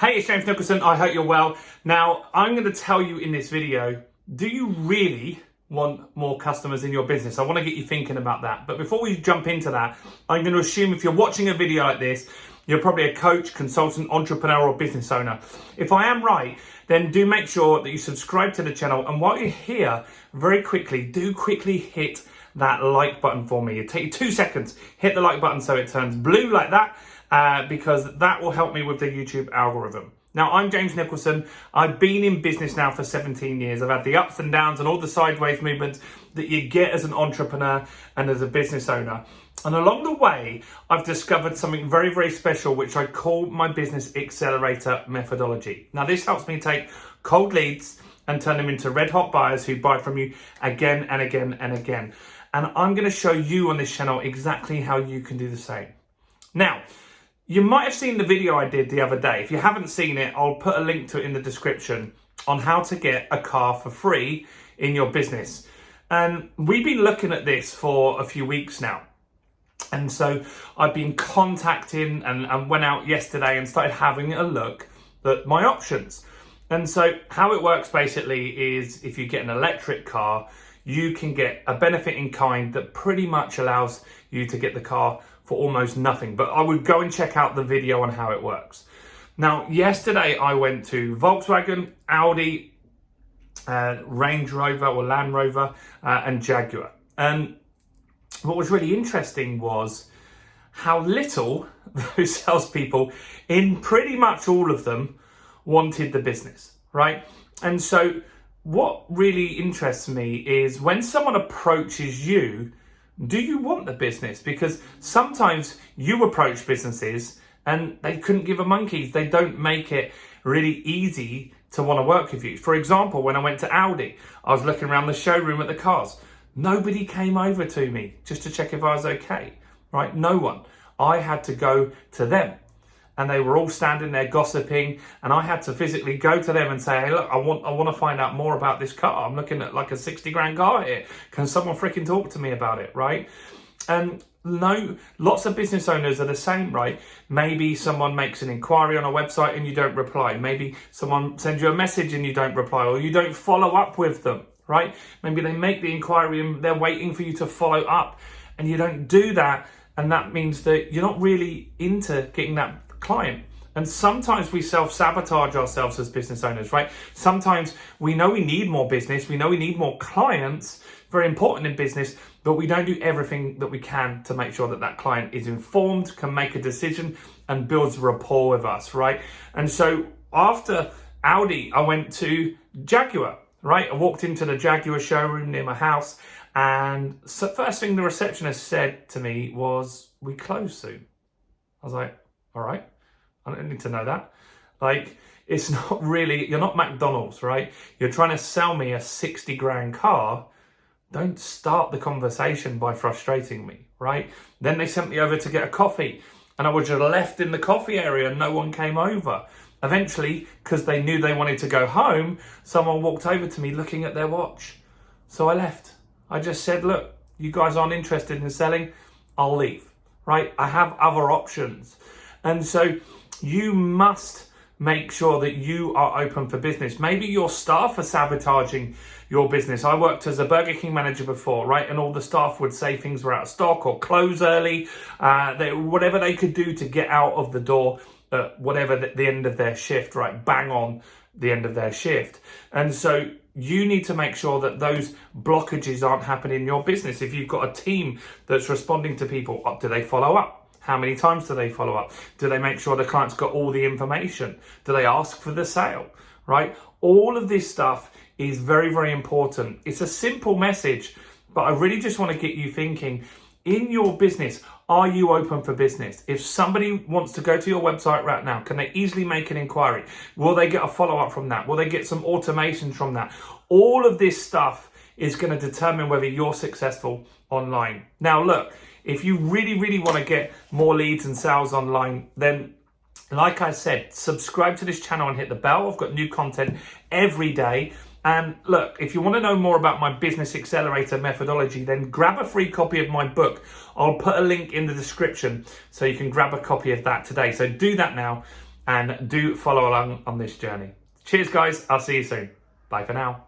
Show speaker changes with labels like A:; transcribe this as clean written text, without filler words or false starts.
A: Hey, it's James Nicholson. I hope you're well. Now, I'm going to tell you in this video, do you really want more customers in your business? I want to get you thinking about that. But before we jump into that, I'm going to assume if you're watching a video like this, you're probably a coach, consultant, entrepreneur, or business owner. If I am right, then do make sure that you subscribe to the channel. And while you're here, very quickly, do quickly hit that like button for me. It'll take you 2 seconds. Hit the like button so it turns blue like that. Because that will help me with the YouTube algorithm. Now, I'm James Nicholson. I've been in business now for 17 years. I've had the ups and downs and all the sideways movements that you get as an entrepreneur and as a business owner. And along the way, I've discovered something very, very special, which I call my business accelerator methodology. Now, this helps me take cold leads and turn them into red hot buyers who buy from you again and again and again. And I'm going to show you on this channel exactly how you can do the same. Now, you might have seen the video I did the other day. If you haven't seen it, I'll put a link to it in the description on how to get a car for free in your business. And we've been looking at this for a few weeks now. And so I've been contacting and went out yesterday and started having a look at my options. And so how it works basically is if you get an electric car, you can get a benefit in kind that pretty much allows you to get the car for almost nothing. But I would go and check out the video on how it works. Now, yesterday I went to Volkswagen, Audi, Range Rover or Land Rover, and Jaguar. And what was really interesting was how little those salespeople in pretty much all of them wanted the business, right? And so what really interests me is when someone approaches you, do you want the business? Because sometimes you approach businesses and they couldn't give a monkeys. They don't make it really easy to want to work with you. For example, when I went to Audi, I was looking around the showroom at the cars. Nobody came over to me just to check if I was okay, right? No one. I had to go to them. And they were all standing there gossiping, and I had to physically go to them and say, hey, look, I want to find out more about this car. I'm looking at like a 60 grand car here. Can someone freaking talk to me about it, right? And no, lots of business owners are the same, right? Maybe someone makes an inquiry on a website and you don't reply. Maybe someone sends you a message and you don't reply, or you don't follow up with them, right? Maybe they make the inquiry and they're waiting for you to follow up and you don't do that. And that means that you're not really into getting that client. And sometimes we self-sabotage ourselves as business owners, right? Sometimes we know we need more business, we know we need more clients, very important in business, but we don't do everything that we can to make sure that that client is informed, can make a decision, and builds rapport with us, right? And so after Audi, I went to Jaguar, right? I walked into the Jaguar showroom near my house, and the first thing the receptionist said to me was, "We close soon." I was like, all right. I don't need to know that. Like, it's not really, you're not McDonald's, right? You're trying to sell me a 60 grand car. Don't start the conversation by frustrating me, right? Then they sent me over to get a coffee and I was just left in the coffee area and no one came over. Eventually, because they knew they wanted to go home, someone walked over to me looking at their watch. So I left. I just said, look, you guys aren't interested in selling, I'll leave, right? I have other options. And so you must make sure that you are open for business. Maybe your staff are sabotaging your business. I worked as a Burger King manager before, right? And all the staff would say things were out of stock or close early, whatever they could do to get out of the door at whatever the end of their shift, right? Bang on the end of their shift. And so you need to make sure that those blockages aren't happening in your business. If you've got a team that's responding to people, do they follow up? How many times do they follow up? Do they make sure the client's got all the information? Do they ask for the sale, right? All of this stuff is very, very important. It's a simple message, but I really just want to get you thinking, in your business, are you open for business? If somebody wants to go to your website right now, can they easily make an inquiry? Will they get a follow-up from that? Will they get some automation from that? All of this stuff is going to determine whether you're successful online. Now, look, if you really, really want to get more leads and sales online, then like I said, subscribe to this channel and hit the bell. I've got new content every day. And look, if you want to know more about my business accelerator methodology, then grab a free copy of my book. I'll put a link in the description so you can grab a copy of that today. So do that now. and do follow along on this journey. Cheers, guys. I'll see you soon. Bye for now.